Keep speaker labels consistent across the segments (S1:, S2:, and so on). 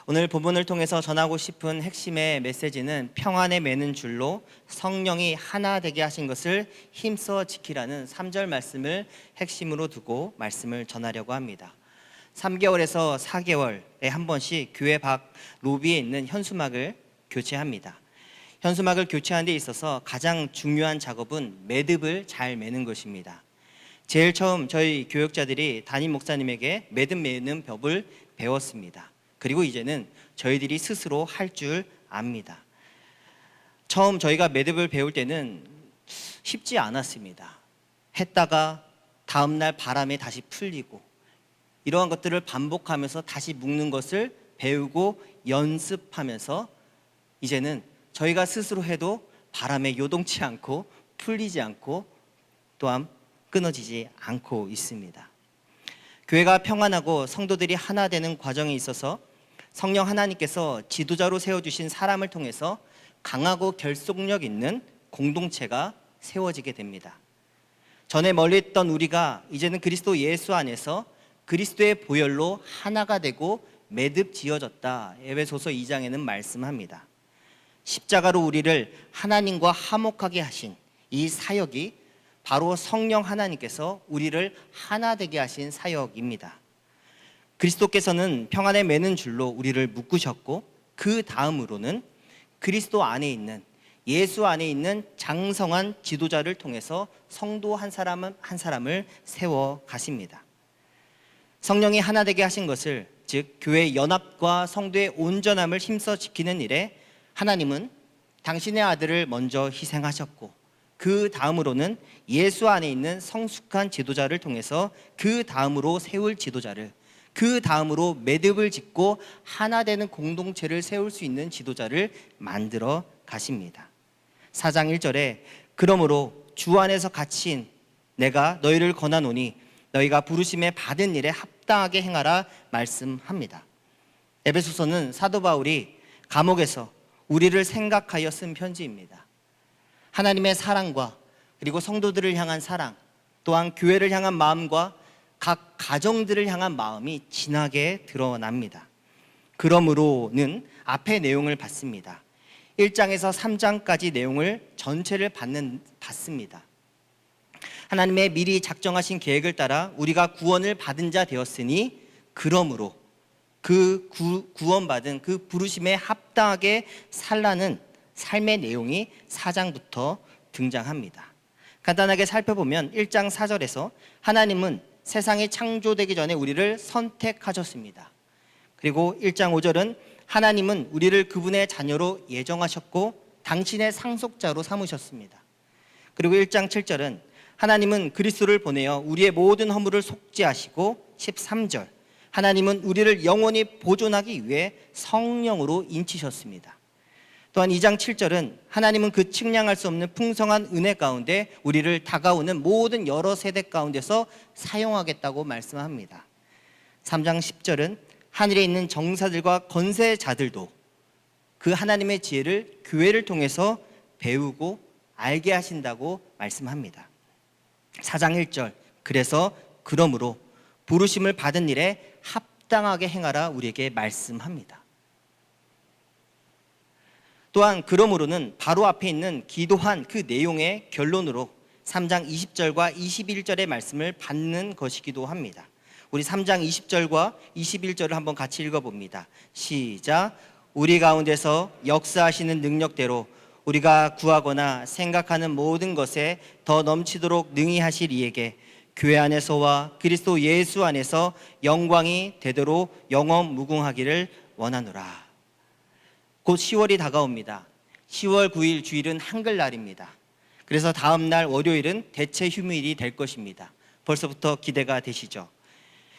S1: 오늘 본문을 통해서 전하고 싶은 핵심의 메시지는 평안에 매는 줄로 성령이 하나 되게 하신 것을 힘써 지키라는 3절 말씀을 핵심으로 두고 말씀을 전하려고 합니다. 3개월에서 4개월에 한 번씩 교회 밖 로비에 있는 현수막을 교체합니다. 현수막을 교체하는 데 있어서 가장 중요한 작업은 매듭을 잘 매는 것입니다. 제일 처음 저희 교역자들이 담임 목사님에게 매듭 매는 법을 배웠습니다. 그리고 이제는 저희들이 스스로 할 줄 압니다. 처음 저희가 매듭을 배울 때는 쉽지 않았습니다. 했다가 다음날 바람에 다시 풀리고 이러한 것들을 반복하면서 다시 묶는 것을 배우고 연습하면서 이제는 저희가 스스로 해도 바람에 요동치 않고 풀리지 않고 또한 끊어지지 않고 있습니다. 교회가 평안하고 성도들이 하나 되는 과정에 있어서 성령 하나님께서 지도자로 세워주신 사람을 통해서 강하고 결속력 있는 공동체가 세워지게 됩니다. 전에 멀리 있던 우리가 이제는 그리스도 예수 안에서 그리스도의 보혈로 하나가 되고 매듭 지어졌다. 에베소서 2장에는 말씀합니다. 십자가로 우리를 하나님과 화목하게 하신 이 사역이 바로 성령 하나님께서 우리를 하나 되게 하신 사역입니다. 그리스도께서는 평안에 매는 줄로 우리를 묶으셨고 그 다음으로는 그리스도 안에 있는 예수 안에 있는 장성한 지도자를 통해서 성도 한 사람을 세워 가십니다. 성령이 하나 되게 하신 것을 즉 교회의 연합과 성도의 온전함을 힘써 지키는 일에 하나님은 당신의 아들을 먼저 희생하셨고 그 다음으로는 예수 안에 있는 성숙한 지도자를 통해서 그 다음으로 세울 지도자를 그 다음으로 매듭을 짓고 하나 되는 공동체를 세울 수 있는 지도자를 만들어 가십니다. 4장 1절에 그러므로 주 안에서 갇힌 내가 너희를 권하노니 너희가 부르심에 받은 일에 합당하게 행하라 말씀합니다. 에베소서는 사도 바울이 감옥에서 우리를 생각하여 쓴 편지입니다. 하나님의 사랑과 그리고 성도들을 향한 사랑 또한 교회를 향한 마음과 각 가정들을 향한 마음이 진하게 드러납니다. 그러므로는 앞의 내용을 받습니다. 1장에서 3장까지 내용을 전체를 받습니다. 하나님의 미리 작정하신 계획을 따라 우리가 구원을 받은 자 되었으니 그러므로 그 구원받은 그 부르심에 합당하게 살라는 삶의 내용이 4장부터 등장합니다. 간단하게 살펴보면 1장 4절에서 하나님은 세상이 창조되기 전에 우리를 선택하셨습니다. 그리고 1장 5절은 하나님은 우리를 그분의 자녀로 예정하셨고 당신의 상속자로 삼으셨습니다. 그리고 1장 7절은 하나님은 그리스도를 보내어 우리의 모든 허물을 속죄하시고 13절 하나님은 우리를 영원히 보존하기 위해 성령으로 인치셨습니다. 또한 2장 7절은 하나님은 그 측량할 수 없는 풍성한 은혜 가운데 우리를 다가오는 모든 여러 세대 가운데서 사용하겠다고 말씀합니다. 3장 10절은 하늘에 있는 정사들과 권세자들도 그 하나님의 지혜를 교회를 통해서 배우고 알게 하신다고 말씀합니다. 4장 1절 그래서 그러므로 부르심을 받은 일에 합당하게 행하라 우리에게 말씀합니다. 또한 그러므로는 바로 앞에 있는 기도한 그 내용의 결론으로 3장 20절과 21절의 말씀을 받는 것이기도 합니다. 우리 3장 20절과 21절을 한번 같이 읽어봅니다. 시작. 우리 가운데서 역사하시는 능력대로 우리가 구하거나 생각하는 모든 것에 더 넘치도록 능히 하실 이에게 교회 안에서와 그리스도 예수 안에서 영광이 되도록 영원 무궁하기를 원하노라. 곧 10월이 다가옵니다. 10월 9일 주일은 한글날입니다. 그래서 다음 날 월요일은 대체 휴무일이 될 것입니다. 벌써부터 기대가 되시죠?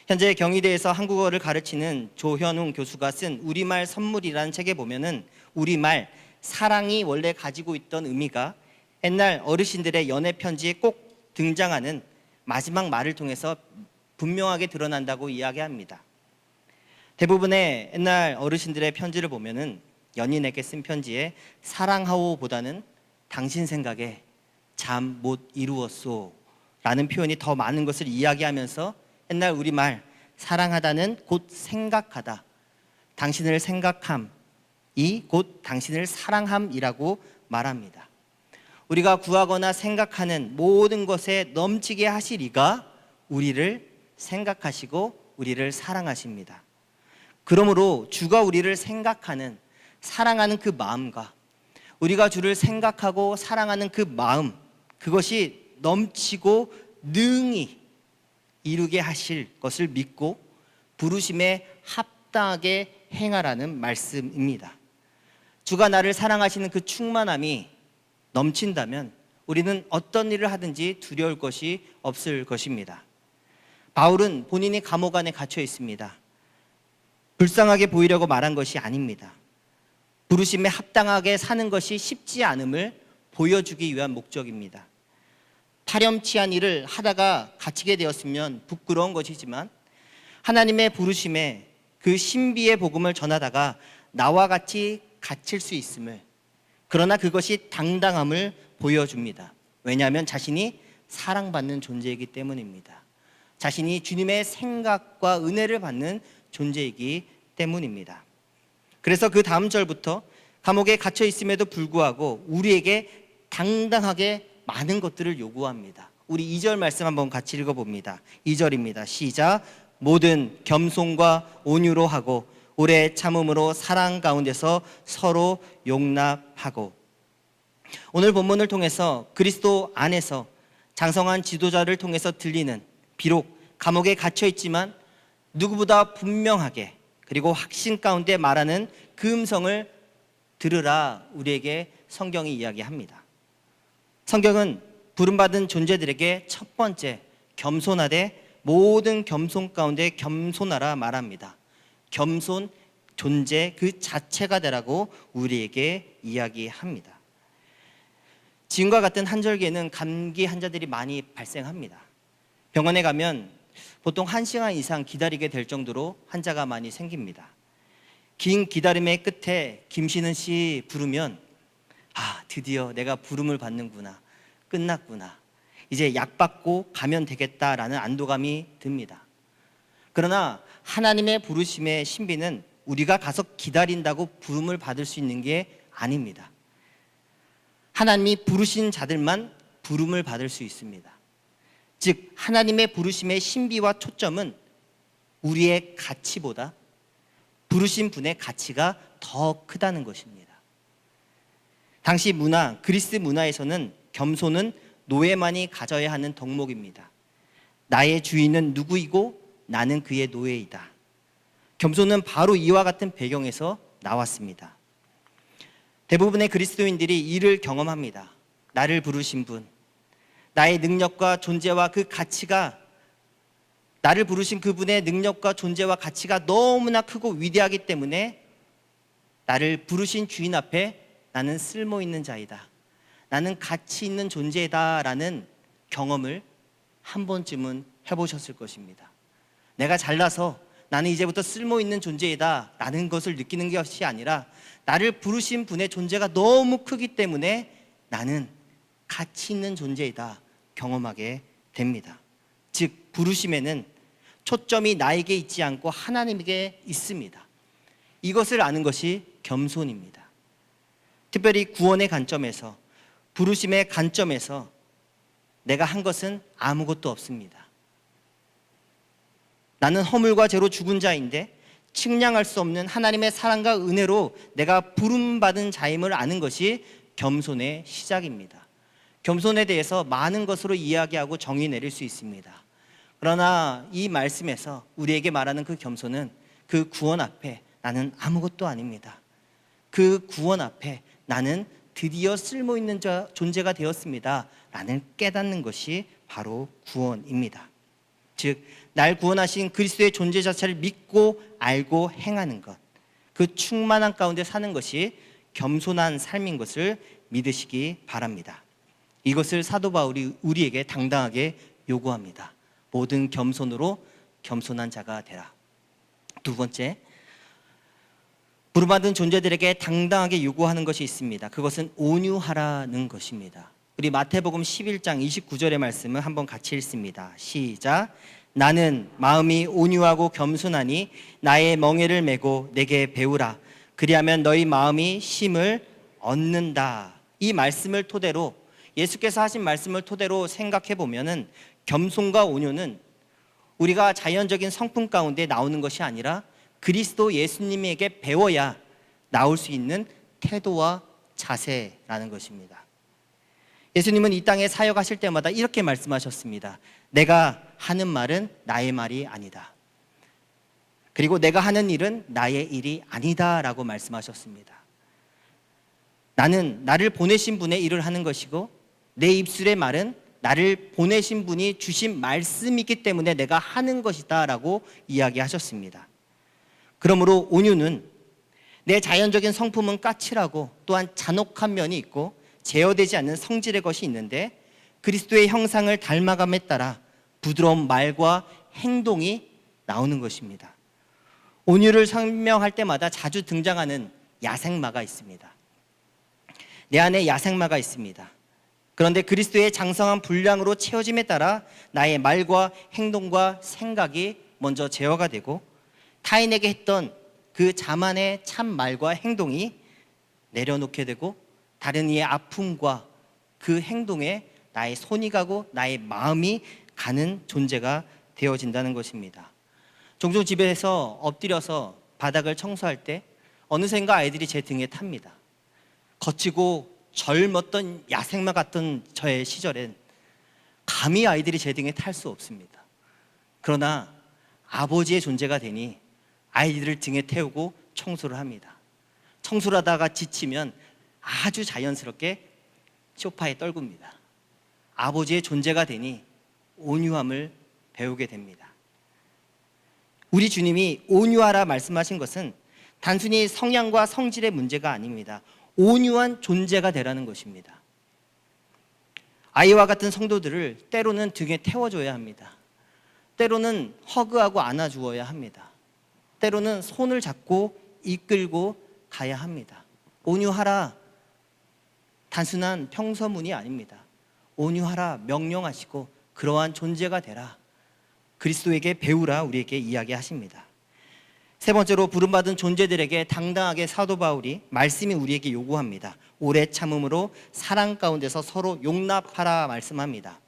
S1: 현재 경희대에서 한국어를 가르치는 조현웅 교수가 쓴 우리말 선물이라는 책에 보면은 우리말 사랑이 원래 가지고 있던 의미가 옛날 어르신들의 연애 편지에 꼭 등장하는 마지막 말을 통해서 분명하게 드러난다고 이야기합니다. 대부분의 옛날 어르신들의 편지를 보면은 연인에게 쓴 편지에 사랑하오보다는 당신 생각에 잠 못 이루었소 라는 표현이 더 많은 것을 이야기하면서 옛날 우리말 사랑하다는 곧 생각하다, 당신을 생각함이 곧 당신을 사랑함이라고 말합니다. 우리가 구하거나 생각하는 모든 것에 넘치게 하실 이가 우리를 생각하시고 우리를 사랑하십니다. 그러므로 주가 우리를 생각하는, 사랑하는 그 마음과 우리가 주를 생각하고 사랑하는 그 마음, 그것이 넘치고 능히 이루게 하실 것을 믿고 부르심에 합당하게 행하라는 말씀입니다. 주가 나를 사랑하시는 그 충만함이 넘친다면 우리는 어떤 일을 하든지 두려울 것이 없을 것입니다. 바울은 본인이 감옥 안에 갇혀 있습니다. 불쌍하게 보이려고 말한 것이 아닙니다. 부르심에 합당하게 사는 것이 쉽지 않음을 보여주기 위한 목적입니다. 파렴치한 일을 하다가 갇히게 되었으면 부끄러운 것이지만 하나님의 부르심에 그 신비의 복음을 전하다가 나와 같이 갇힐 수 있음을, 그러나 그것이 당당함을 보여줍니다. 왜냐하면 자신이 사랑받는 존재이기 때문입니다. 자신이 주님의 생각과 은혜를 받는 존재이기 때문입니다. 그래서 그 다음 절부터 감옥에 갇혀 있음에도 불구하고 우리에게 당당하게 많은 것들을 요구합니다. 우리 2절 말씀 한번 같이 읽어봅니다. 2절입니다. 시작. 모든 겸손과 온유로 하고 오래 참음으로 사랑 가운데서 서로 용납하고. 오늘 본문을 통해서 그리스도 안에서 장성한 지도자를 통해서 들리는, 비록 감옥에 갇혀 있지만 누구보다 분명하게 그리고 확신 가운데 말하는 그 음성을 들으라 우리에게 성경이 이야기합니다. 성경은 부름받은 존재들에게 첫 번째 겸손하되 모든 겸손 가운데 겸손하라 말합니다. 겸손 존재 그 자체가 되라고 우리에게 이야기합니다. 지금과 같은 한절기에는 감기 환자들이 많이 발생합니다. 병원에 가면 보통 1시간 이상 기다리게 될 정도로 환자가 많이 생깁니다. 긴 기다림의 끝에 김신은 씨 부르면 드디어 내가 부름을 받는구나, 끝났구나, 이제 약 받고 가면 되겠다라는 안도감이 듭니다. 그러나 하나님의 부르심의 신비는 우리가 가서 기다린다고 부름을 받을 수 있는 게 아닙니다. 하나님이 부르신 자들만 부름을 받을 수 있습니다. 즉 하나님의 부르심의 신비와 초점은 우리의 가치보다 부르신 분의 가치가 더 크다는 것입니다. 당시 문화, 그리스 문화에서는 겸손은 노예만이 가져야 하는 덕목입니다. 나의 주인은 누구이고 나는 그의 노예이다. 겸손은 바로 이와 같은 배경에서 나왔습니다. 대부분의 그리스도인들이 이를 경험합니다. 나를 부르신 분, 나의 능력과 존재와 그 가치가, 나를 부르신 그분의 능력과 존재와 가치가 너무나 크고 위대하기 때문에 나를 부르신 주인 앞에 나는 쓸모 있는 자이다, 나는 가치 있는 존재이다 라는 경험을 한 번쯤은 해보셨을 것입니다. 내가 잘나서 나는 이제부터 쓸모 있는 존재이다 라는 것을 느끼는 것이 아니라 나를 부르신 분의 존재가 너무 크기 때문에 나는 가치 있는 존재이다 경험하게 됩니다. 즉 부르심에는 초점이 나에게 있지 않고 하나님에게 있습니다. 이것을 아는 것이 겸손입니다. 특별히 구원의 관점에서, 부르심의 관점에서 내가 한 것은 아무것도 없습니다. 나는 허물과 죄로 죽은 자인데 측량할 수 없는 하나님의 사랑과 은혜로 내가 부름받은 자임을 아는 것이 겸손의 시작입니다. 겸손에 대해서 많은 것으로 이야기하고 정의 내릴 수 있습니다. 그러나 이 말씀에서 우리에게 말하는 그 겸손은 그 구원 앞에 나는 아무것도 아닙니다. 그 구원 앞에 나는 드디어 쓸모있는 존재가 되었습니다 라는 깨닫는 것이 바로 구원입니다. 즉 날 구원하신 그리스도의 존재 자체를 믿고 알고 행하는 것, 그 충만한 가운데 사는 것이 겸손한 삶인 것을 믿으시기 바랍니다. 이것을 사도 바울이 우리에게 당당하게 요구합니다. 모든 겸손으로 겸손한 자가 되라. 두 번째, 부름받은 존재들에게 당당하게 요구하는 것이 있습니다. 그것은 온유하라는 것입니다. 우리 마태복음 11장 29절의 말씀을 한번 같이 읽습니다. 시작. 나는 마음이 온유하고 겸손하니 나의 멍에를 메고 내게 배우라. 그리하면 너희 마음이 쉼을 얻는다. 이 말씀을 토대로, 예수께서 하신 말씀을 토대로 생각해 보면은 겸손과 온유는 우리가 자연적인 성품 가운데 나오는 것이 아니라 그리스도 예수님에게 배워야 나올 수 있는 태도와 자세라는 것입니다. 예수님은 이 땅에 사역하실 때마다 이렇게 말씀하셨습니다. 내가 하는 말은 나의 말이 아니다. 그리고 내가 하는 일은 나의 일이 아니다 라고 말씀하셨습니다. 나는 나를 보내신 분의 일을 하는 것이고 내 입술의 말은 나를 보내신 분이 주신 말씀이기 때문에 내가 하는 것이다 라고 이야기하셨습니다. 그러므로 온유는 내 자연적인 성품은 까칠하고 또한 잔혹한 면이 있고 제어되지 않는 성질의 것이 있는데 그리스도의 형상을 닮아감에 따라 부드러운 말과 행동이 나오는 것입니다. 온유를 설명할 때마다 자주 등장하는 야생마가 있습니다. 내 안에 야생마가 있습니다. 그런데 그리스도의 장성한 분량으로 채워짐에 따라 나의 말과 행동과 생각이 먼저 제어가 되고 타인에게 했던 그 자만의 참 말과 행동이 내려놓게 되고 다른 이의 아픔과 그 행동에 나의 손이 가고 나의 마음이 가는 존재가 되어진다는 것입니다. 종종 집에서 엎드려서 바닥을 청소할 때 어느샌가 아이들이 제 등에 탑니다. 거치고 젊었던 야생마 같던 저의 시절엔 감히 아이들이 제 등에 탈 수 없습니다. 그러나 아버지의 존재가 되니 아이들을 등에 태우고 청소를 합니다. 청소를 하다가 지치면 아주 자연스럽게 소파에 떨굽니다. 아버지의 존재가 되니 온유함을 배우게 됩니다. 우리 주님이 온유하라 말씀하신 것은 단순히 성향과 성질의 문제가 아닙니다. 온유한 존재가 되라는 것입니다. 아이와 같은 성도들을 때로는 등에 태워줘야 합니다. 때로는 허그하고 안아주어야 합니다. 때로는 손을 잡고 이끌고 가야 합니다. 온유하라 단순한 평서문이 아닙니다. 온유하라 명령하시고 그러한 존재가 되라, 그리스도에게 배우라 우리에게 이야기하십니다. 세 번째로 부름받은 존재들에게 당당하게 사도 바울이 말씀이 우리에게 요구합니다. 오래 참음으로 사랑 가운데서 서로 용납하라 말씀합니다.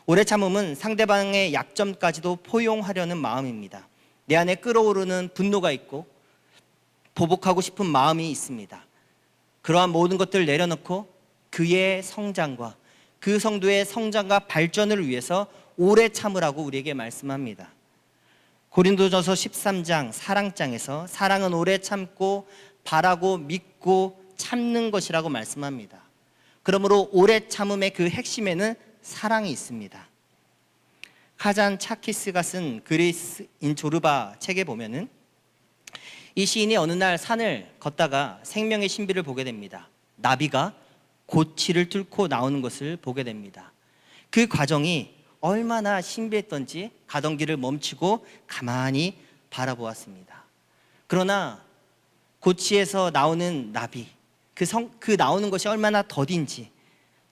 S1: 오래 참음은 상대방의 약점까지도 포용하려는 마음입니다. 내 안에 끓어오르는 분노가 있고 보복하고 싶은 마음이 있습니다. 그러한 모든 것들을 내려놓고 그의 성장과 그 성도의 성장과 발전을 위해서 오래 참으라고 우리에게 말씀합니다. 고린도전서 13장 사랑장에서 사랑은 오래 참고 바라고 믿고 참는 것이라고 말씀합니다. 그러므로 오래 참음의 그 핵심에는 사랑이 있습니다. 카잔 차키스가 쓴 그리스 인 조르바 책에 보면은 이 시인이 어느 날 산을 걷다가 생명의 신비를 보게 됩니다. 나비가 고치를 뚫고 나오는 것을 보게 됩니다. 그 과정이 얼마나 신비했던지 가던 길을 멈추고 가만히 바라보았습니다. 그러나 고치에서 나오는 나비, 그 나오는 것이 얼마나 더딘지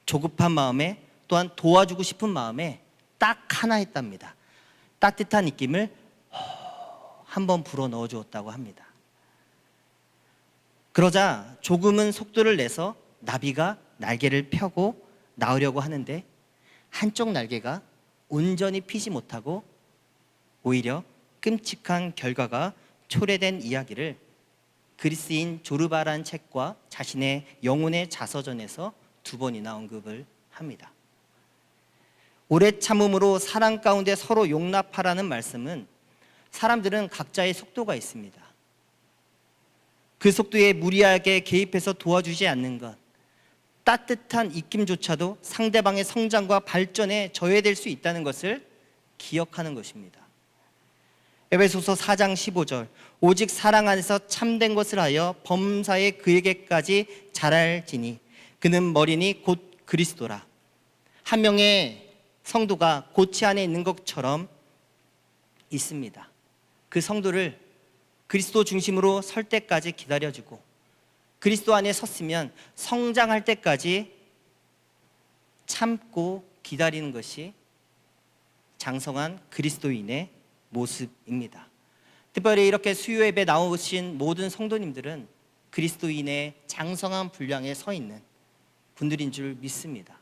S1: 조급한 마음에 또한 도와주고 싶은 마음에 딱 하나 했답니다. 따뜻한 입김을 한번 불어 넣어 주었다고 합니다. 그러자 조금은 속도를 내서 나비가 날개를 펴고 나오려고 하는데 한쪽 날개가 온전히 피지 못하고 오히려 끔찍한 결과가 초래된 이야기를 그리스인 조르바란 책과 자신의 영혼의 자서전에서 2번이나 언급을 합니다. 오래 참음으로 사랑 가운데 서로 용납하라는 말씀은 사람들은 각자의 속도가 있습니다. 그 속도에 무리하게 개입해서 도와주지 않는 것, 따뜻한 입김조차도 상대방의 성장과 발전에 저해될 수 있다는 것을 기억하는 것입니다. 에베소서 4장 15절 오직 사랑 안에서 참된 것을 하여 범사에 그에게까지 자랄지니 그는 머리니 곧 그리스도라. 한 명의 성도가 고치 안에 있는 것처럼 있습니다. 그 성도를 그리스도 중심으로 설 때까지 기다려주고 그리스도 안에 섰으면 성장할 때까지 참고 기다리는 것이 장성한 그리스도인의 모습입니다. 특별히 이렇게 수요 예배 나오신 모든 성도님들은 그리스도인의 장성한 분량에 서 있는 분들인 줄 믿습니다.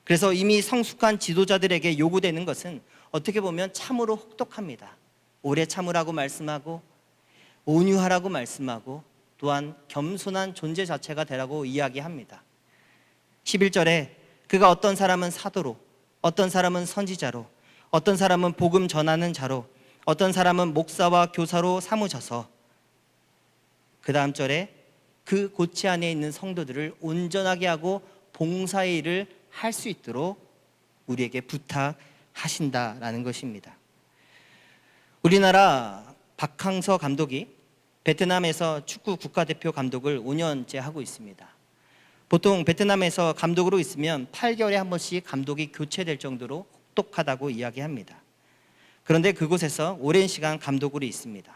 S1: 그래서 이미 성숙한 지도자들에게 요구되는 것은 어떻게 보면 참으로 혹독합니다. 오래 참으라고 말씀하고 온유하라고 말씀하고 또한 겸손한 존재 자체가 되라고 이야기합니다. 11절에 그가 어떤 사람은 사도로, 어떤 사람은 선지자로, 어떤 사람은 복음 전하는 자로, 어떤 사람은 목사와 교사로 삼으셔서, 그 다음 절에 그 고치 안에 있는 성도들을 온전하게 하고 봉사의 일을 할 수 있도록 우리에게 부탁하신다라는 것입니다. 우리나라 박항서 감독이 베트남에서 축구 국가대표 감독을 5년째 하고 있습니다. 보통 베트남에서 감독으로 있으면 8개월에 한 번씩 감독이 교체될 정도로 혹독하다고 이야기합니다. 그런데 그곳에서 오랜 시간 감독으로 있습니다.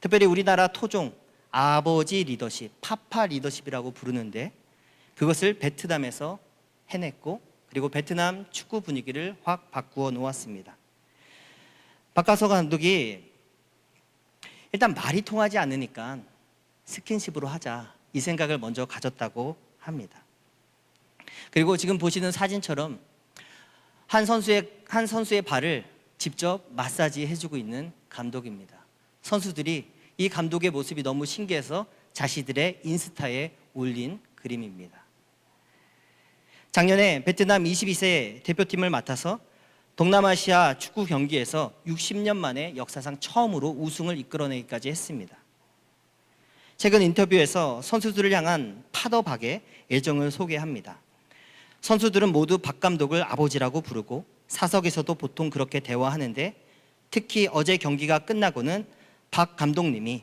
S1: 특별히 우리나라 토종 아버지 리더십, 파파 리더십이라고 부르는데 그것을 베트남에서 해냈고 그리고 베트남 축구 분위기를 확 바꾸어 놓았습니다. 박항서 감독이 일단 말이 통하지 않으니까 스킨십으로 하자 이 생각을 먼저 가졌다고 합니다. 그리고 지금 보시는 사진처럼 한 선수의 발을 직접 마사지 해주고 있는 감독입니다. 선수들이 이 감독의 모습이 너무 신기해서 자신들의 인스타에 올린 그림입니다. 작년에 베트남 22세 대표팀을 맡아서 동남아시아 축구 경기에서 60년 만에 역사상 처음으로 우승을 이끌어내기까지 했습니다. 최근 인터뷰에서 선수들을 향한 파더박의 애정을 소개합니다. 선수들은 모두 박 감독을 아버지라고 부르고 사석에서도 보통 그렇게 대화하는데 특히 어제 경기가 끝나고는 박 감독님이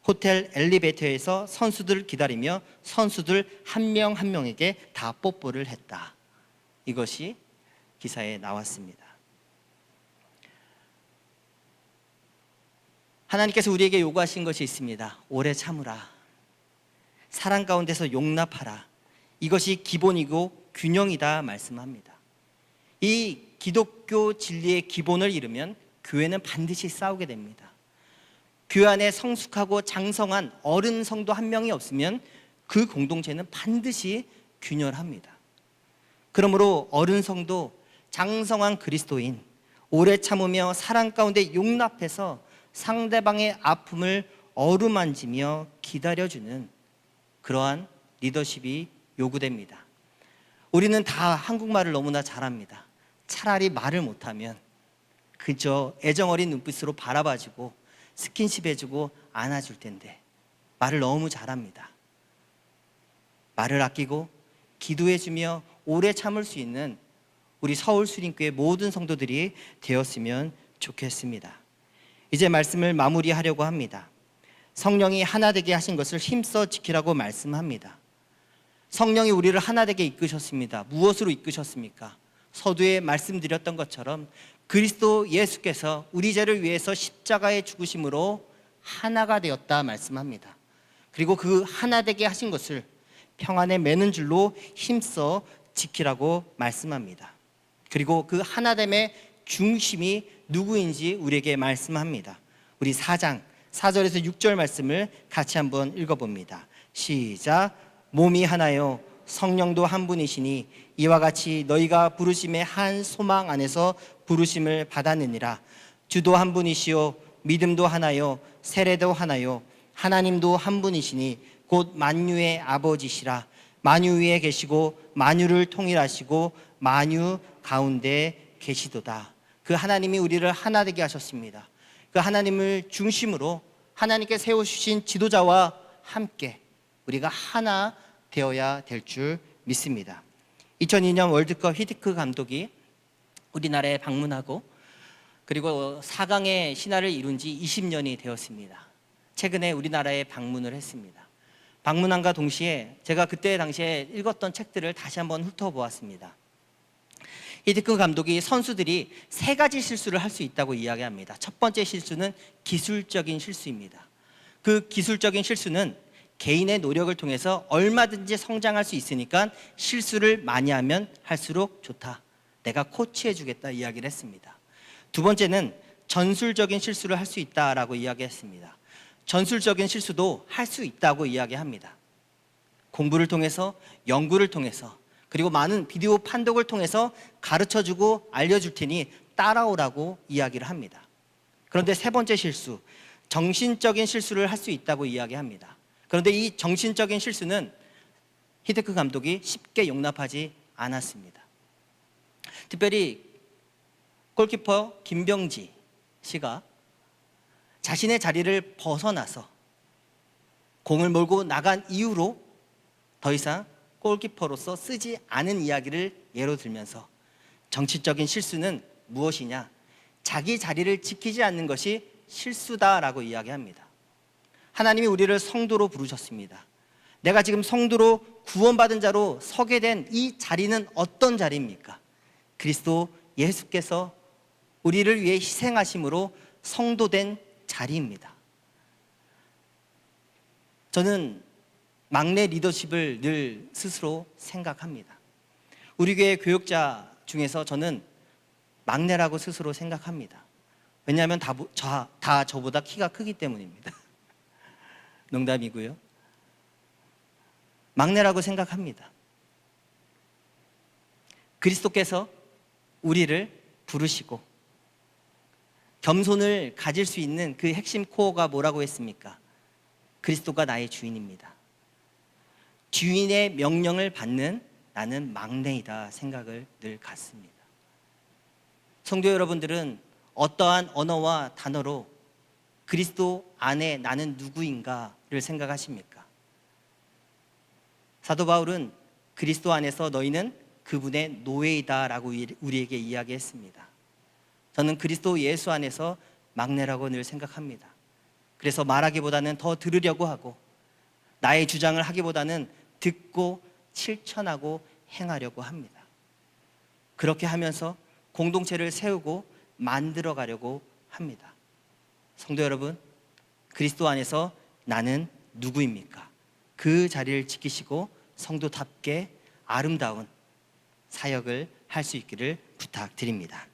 S1: 호텔 엘리베이터에서 선수들을 기다리며 선수들 한 명 한 명에게 다 뽀뽀를 했다. 이것이 기사에 나왔습니다. 하나님께서 우리에게 요구하신 것이 있습니다. 오래 참으라. 사랑 가운데서 용납하라. 이것이 기본이고 균형이다 말씀합니다. 이 기독교 진리의 기본을 잃으면 교회는 반드시 싸우게 됩니다. 교회 안에 성숙하고 장성한 어른 성도 한 명이 없으면 그 공동체는 반드시 균열합니다. 그러므로 어른 성도, 장성한 그리스도인, 오래 참으며 사랑 가운데 용납해서 상대방의 아픔을 어루만지며 기다려주는 그러한 리더십이 요구됩니다. 우리는 다 한국말을 너무나 잘합니다. 차라리 말을 못하면 그저 애정어린 눈빛으로 바라봐주고 스킨십해주고 안아줄 텐데 말을 너무 잘합니다. 말을 아끼고 기도해주며 오래 참을 수 있는 우리 서울수림교회 모든 성도들이 되었으면 좋겠습니다. 이제 말씀을 마무리하려고 합니다. 성령이 하나 되게 하신 것을 힘써 지키라고 말씀합니다. 성령이 우리를 하나 되게 이끄셨습니다. 무엇으로 이끄셨습니까? 서두에 말씀드렸던 것처럼 그리스도 예수께서 우리 죄를 위해서 십자가에 죽으심으로 하나가 되었다 말씀합니다. 그리고 그 하나 되게 하신 것을 평안에 매는 줄로 힘써 지키라고 말씀합니다. 그리고 그 하나됨의 중심이 누구인지 우리에게 말씀합니다. 우리 4장 4절에서 6절 말씀을 같이 한번 읽어봅니다. 시작. 몸이 하나요 성령도 한 분이시니 이와 같이 너희가 부르심의 한 소망 안에서 부르심을 받았느니라. 주도 한 분이시요 믿음도 하나요 세례도 하나요 하나님도 한 분이시니 곧 만유의 아버지시라. 만유 위에 계시고 만유를 통일하시고 만유 가운데 계시도다. 그 하나님이 우리를 하나 되게 하셨습니다. 그 하나님을 중심으로 하나님께 세워주신 지도자와 함께 우리가 하나 되어야 될 줄 믿습니다. 2002년 월드컵 히디크 감독이 우리나라에 방문하고 그리고 4강의 신화를 이룬 지 20년이 되었습니다. 최근에 우리나라에 방문을 했습니다. 방문함과 동시에 제가 그때 당시에 읽었던 책들을 다시 한번 훑어보았습니다. 히디크 감독이 선수들이 3가지 실수를 할 수 있다고 이야기합니다. 첫 번째 실수는 기술적인 실수입니다. 그 기술적인 실수는 개인의 노력을 통해서 얼마든지 성장할 수 있으니까 실수를 많이 하면 할수록 좋다. 내가 코치해주겠다 이야기를 했습니다. 두 번째는 전술적인 실수를 할 수 있다라고 이야기했습니다. 전술적인 실수도 할 수 있다고 이야기합니다. 공부를 통해서, 연구를 통해서, 그리고 많은 비디오 판독을 통해서 가르쳐주고 알려줄 테니 따라오라고 이야기를 합니다. 그런데 세 번째 실수, 정신적인 실수를 할 수 있다고 이야기합니다. 그런데 이 정신적인 실수는 히데크 감독이 쉽게 용납하지 않았습니다. 특별히 골키퍼 김병지 씨가 자신의 자리를 벗어나서 공을 몰고 나간 이후로 더 이상 골키퍼로서 쓰지 않은 이야기를 예로 들면서 정치적인 실수는 무엇이냐? 자기 자리를 지키지 않는 것이 실수다라고 이야기합니다. 하나님이 우리를 성도로 부르셨습니다. 내가 지금 성도로 구원받은 자로 서게 된 이 자리는 어떤 자리입니까? 그리스도 예수께서 우리를 위해 희생하심으로 성도된 자리입니다. 저는 막내 리더십을 늘 스스로 생각합니다. 우리 교회 교육자 중에서 저는 막내라고 스스로 생각합니다. 왜냐하면 다 저보다 키가 크기 때문입니다. 농담이고요. 막내라고 생각합니다. 그리스도께서 우리를 부르시고 겸손을 가질 수 있는 그 핵심 코어가 뭐라고 했습니까? 그리스도가 나의 주인입니다. 주인의 명령을 받는 나는 막내이다 생각을 늘 갖습니다. 성도 여러분들은 어떠한 언어와 단어로 그리스도 안에 나는 누구인가를 생각하십니까? 사도 바울은 그리스도 안에서 너희는 그분의 노예이다라고 우리에게 이야기했습니다. 저는 그리스도 예수 안에서 막내라고 늘 생각합니다. 그래서 말하기보다는 더 들으려고 하고 나의 주장을 하기보다는 듣고 실천하고 행하려고 합니다. 그렇게 하면서 공동체를 세우고 만들어 가려고 합니다. 성도 여러분, 그리스도 안에서 나는 누구입니까? 그 자리를 지키시고 성도답게 아름다운 사역을 할 수 있기를 부탁드립니다.